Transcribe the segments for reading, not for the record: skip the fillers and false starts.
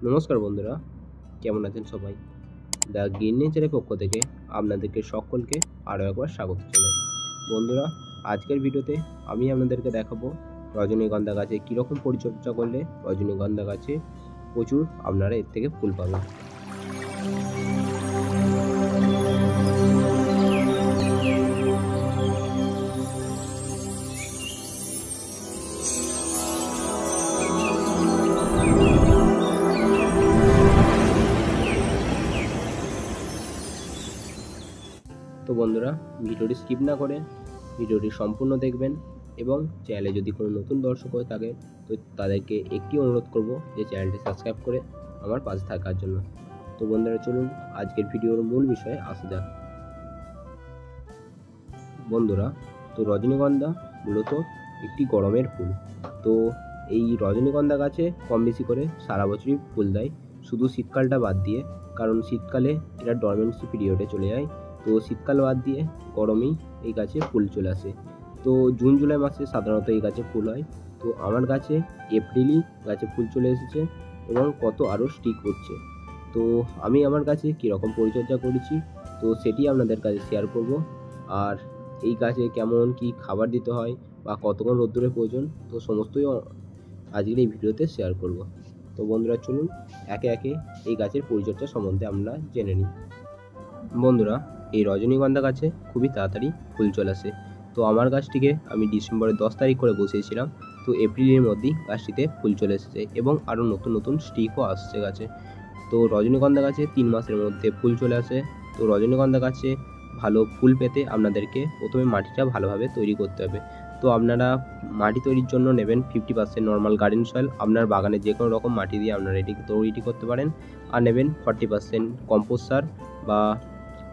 নমস্কার বন্ধুরা, কেমন আছেন সবাই? দ্য গ্রিন নেচারের পক্ষ থেকে আপনাদেরকে সকলকে আরও একবার স্বাগত জানাই। বন্ধুরা, আজকের ভিডিওতে আমি আপনাদেরকে দেখাবো রজনীগন্ধা গাছে কীরকম পরিচর্যা করলে রজনীগন্ধা গাছে প্রচুর আপনারা এর থেকে ফুল পাবেন। তো বন্ধুরা, ভিডিওটি স্কিপ না করে ভিডিওটি সম্পূর্ণ দেখবেন এবং চ্যানেলে যদি কোনো নতুন দর্শক হয়ে থাকে তো তাদেরকে একটি অনুরোধ করব যে চ্যানেলটি সাবস্ক্রাইব করে আমার পাশে থাকার জন্য। তো বন্ধুরা, চলুন আজকের ভিডিওর মূল বিষয়ে আসা যাক। বন্ধুরা, তো রজনীগন্ধা মূলত একটি গরমের ফুল। তো এই রজনীগন্ধা গাছে কম বেশি করে সারা বছরই ফুল দেয়, শুধু শীতকালটা বাদ দিয়ে, কারণ শীতকালে এরা ডরমেন্সি পিরিয়ডে চলে যায়। তো শীতকাল বাদ দিয়ে গরমেই এই গাছে ফুল চলে আসে। তো জুন জুলাই মাসে সাধারণত এই গাছে ফুল হয়। তো আমার গাছে এপ্রিলই গাছে ফুল চলে এসেছে এবং কত আরও স্টিক হচ্ছে। তো আমি আমার গাছে কীরকম পরিচর্যা করেছি তো সেটি আপনাদের কাছে শেয়ার করব। আর এই গাছে কেমন কি খাবার দিতে হয় বা কতক্ষণ রোদ্দুরের প্রয়োজন তো সমস্তই আজকের এই ভিডিওতে শেয়ার করব। তো বন্ধুরা, চলুন একে একে এই গাছের পরিচর্যা সম্বন্ধে আমরা জেনে নিই। বন্ধুরা, এই রজনীগন্ধা গাছে খুবই তাড়াতাড়ি ফুল চলে আসে। তো আমার গাছটিকে আমি ডিসেম্বরের 10 তারিখ করে বসিয়েছিলাম। তো এপ্রিলের মধ্যেই গাছটিতে ফুল চলে এসেছে এবং আরও নতুন নতুন স্টিকও আসছে গাছে। তো রজনীগন্ধা গাছে 3 মাসের মধ্যে ফুল চলে আসে। তো রজনীগন্ধা গাছে ভালো ফুল পেতে আপনাদেরকে প্রথমে মাটিটা ভালোভাবে তৈরি করতে হবে। তো আপনারা মাটি তৈরির জন্য নেবেন 50% নর্মাল গার্ডেন সয়েল। আপনার বাগানে যে কোনো রকম মাটি দিয়ে আপনারা এটিকে তৈরি করতে পারেন। আর নেবেন 40% কম্পোস্ট সার বা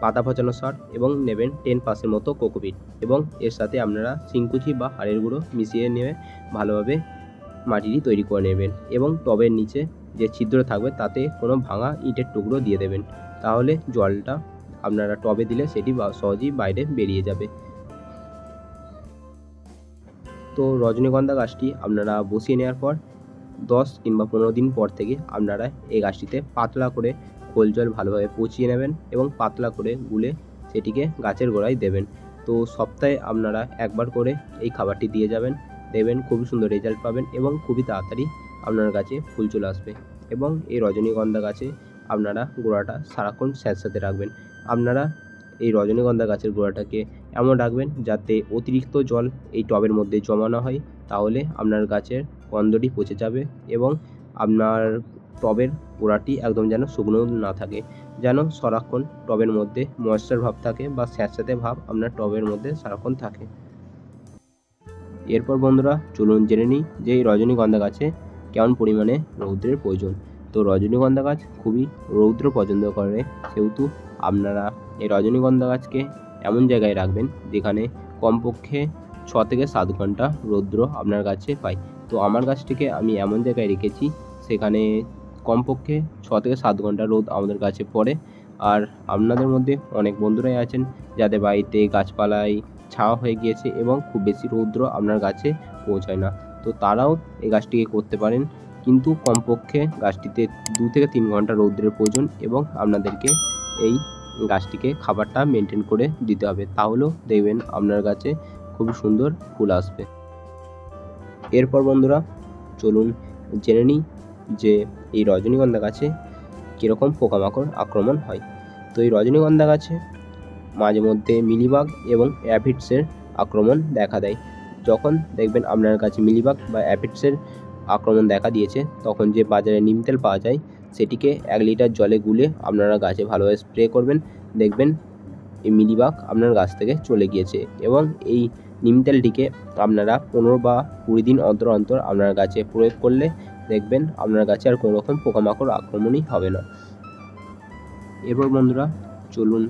পাতা পচানো সার এবং নেবেন 10% মতো কোকোপিট এবং এর সাথে আপনারা শিংকুচি বা হাড়ের গুঁড়ো মিশিয়ে নিয়ে ভালোভাবে মাটিটি তৈরি করে নেবেন এবং টবের নিচে যে ছিদ্র থাকবে তাতে কোনো ভাঙা ইটের টুকরো দিয়ে দেবেন। তাহলে জলটা আপনারা টবে দিলে সেটি সহজেই বাইরে বেরিয়ে যাবে। তো রজনীগন্ধা গাছটি আপনারা বসিয়ে নেওয়ার পর 10 কিংবা 15 দিন পর থেকে আপনারা এই গাছটিতে পাতলা করে খোল জল ভালোভাবে পচিয়ে নেবেন এবং পাতলা করে গুলে সেটিকে গাছের গোড়ায় দেবেন। তো সপ্তাহে আপনারা একবার করে এই খাবারটি দিয়ে যাবেন, দেখবেন খুবই সুন্দর রেজাল্ট পাবেন এবং খুবই তাড়াতাড়ি আপনার গাছে ফুল চলে আসবে। এবং এই রজনীগন্ধা গাছে আপনারা গোড়াটা সারাক্ষণ স্যাঁতস্যাঁতে রাখবেন। আপনারা এই রজনীগন্ধা গাছের গোড়াটাকে এমন রাখবেন যাতে অতিরিক্ত জল এই টবের মধ্যে জমা না হয়, তাহলে আপনার গাছের গন্ধটি পচে যাবে এবং আপনার টবের গোড়াটি একদম যেন শুকনো না থাকে, যেন সারাক্ষণ টবের মধ্যে ময়েশ্চার ভাব থাকে বা স্যাঁতস্যাঁতে ভাব আপনার টবের মধ্যে সারাক্ষণ থাকে। এরপর বন্ধুরা, চলুন জেনে নিই যে এই রজনীগন্ধা গাছে কেমন পরিমাণে রৌদ্রের প্রয়োজন। তো রজনীগন্ধা গাছ খুবই রৌদ্র পছন্দ করে, সেহেতু আপনারা এই রজনীগন্ধা গাছকে এমন জায়গায় রাখবেন যেখানে কমপক্ষে 6 থেকে 7 ঘন্টা রৌদ্র আপনার গাছে পায়। তো আমার গাছটিকে আমি এমন জায়গায় রেখেছি সেখানে কমপক্ষে 6 থেকে 7 ঘন্টা রোদ আমাদের গাছে পড়ে। আর আপনাদের মধ্যে অনেক বন্ধুরাই আছেন যাদের বাড়িতে গাছপালায় ছাওয়া হয়ে গিয়েছে এবং খুব বেশি রৌদ্র আপনার গাছে পৌঁছায় না, তো তারাও এই গাছটিকে করতে পারেন, কিন্তু কমপক্ষে গাছটিতে 2 থেকে 3 ঘন্টা রৌদ্রের প্রয়োজন এবং আপনাদেরকে এই গাছটিকে খাবারটা মেনটেন করে দিতে হবে, তাহলেও দেখবেন আপনার গাছে খুবই সুন্দর ফুল আসবে। এরপর বন্ধুরা, চলুন জেনে নিই যে এই রজনীগন্ধা গাছে কীরকম পোকামাকড় আক্রমণ হয়। তো এই রজনীগন্ধা গাছে মাঝে মধ্যে মিলিবাগ এবং অ্যাফিডসের আক্রমণ দেখা দেয়। যখন দেখবেন আপনার কাছে মিলিবাগ বা অ্যাফিডসের আক্রমণ দেখা দিয়েছে তখন যে বাজারে নিম তেল পাওয়া যায় সেটিকে 1 লিটার জলে গুলে আপনারা গাছে ভালোভাবে স্প্রে করবেন, দেখবেন এই মিলিবাগ আপনার গাছ থেকে চলে গিয়েছে। এবং এই নিম তেলটিকে আপনারা 15 বা 20 দিন অন্তর অন্তর আপনার গাছে প্রয়োগ করলে দেখবেন আপনার গাছে আর কোনো রকম পোকামাকড় আক্রমণই হবে না। এরপর বন্ধুরা, চলুন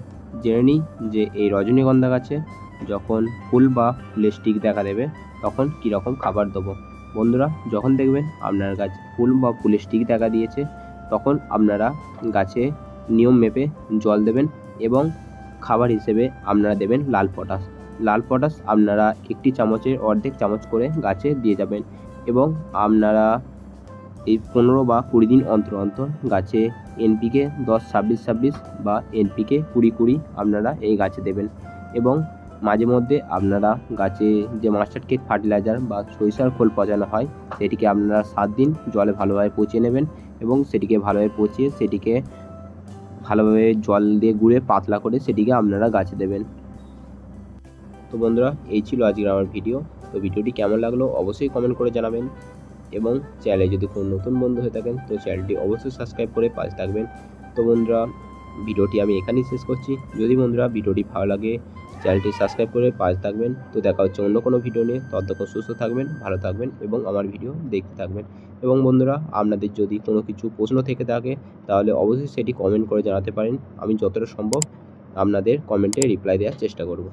জেনে নিই যে এই রজনীগন্ধা গাছে যখন ফুল বা ফুলের স্টিক দেখা দেবে তখন কীরকম খাবার দেবো। বন্ধুরা, যখন দেখবেন আপনার গাছে ফুল বা ফুলের স্টিক দেখা দিয়েছে তখন আপনারা গাছে নিয়ম মেপে জল দেবেন এবং খাবার হিসেবে আপনারা দেবেন লাল পটাশ। লাল পটাশ আপনারা 1 চামচের অর্ধেক চামচ করে গাছে দিয়ে যাবেন এবং আপনারা এই 15 বা 20 দিন অন্তর অন্তর গাছে এনপিকে 10-26-26 বা এনপিকে 20-20 আপনারা এই গাছে দেবেন। এবং মাঝে মধ্যে আপনারা গাছে যে মাস্টার্ড কেক ফার্টিলাইজার বা সরিষার খোল পচানো হয় সেটিকে আপনারা 7 দিন জলে ভালোভাবে পচিয়ে নেবেন এবং সেটিকে ভালোভাবে পচিয়ে সেটিকে ভালোভাবে জল দিয়ে গুঁড়ে পাতলা করে সেটিকে আপনারা গাছে দেবেন। তো বন্ধুরা, এই ছিল আজকের আমার ভিডিও। তো ভিডিওটি কেমন লাগলো অবশ্যই কমেন্ট করে জানাবেন এবং চ্যানেলে যদি কোনো নতুন বন্ধু হয়ে থাকেন তো চ্যানেলটি অবশ্যই সাবস্ক্রাইব করে পাশে থাকবেন। তো বন্ধুরা, ভিডিওটি আমি এখানেই শেষ করছি। যদি বন্ধুরা ভিডিওটি ভালো লাগে চ্যানেলটি সাবস্ক্রাইব করে পাশে থাকবেন। তো দেখা হচ্ছে অন্য কোনো ভিডিও নিয়ে। ততক্ষণ সুস্থ থাকবেন, ভালো থাকবেন এবং আমার ভিডিও দেখতে থাকবেন। এবং বন্ধুরা, আপনাদের যদি কোনো কিছু প্রশ্ন থেকে থাকে তাহলে অবশ্যই সেটি কমেন্ট করে জানাতে পারেন। আমি যতটা সম্ভব আপনাদের কমেন্টে রিপ্লাই দেওয়ার চেষ্টা করব।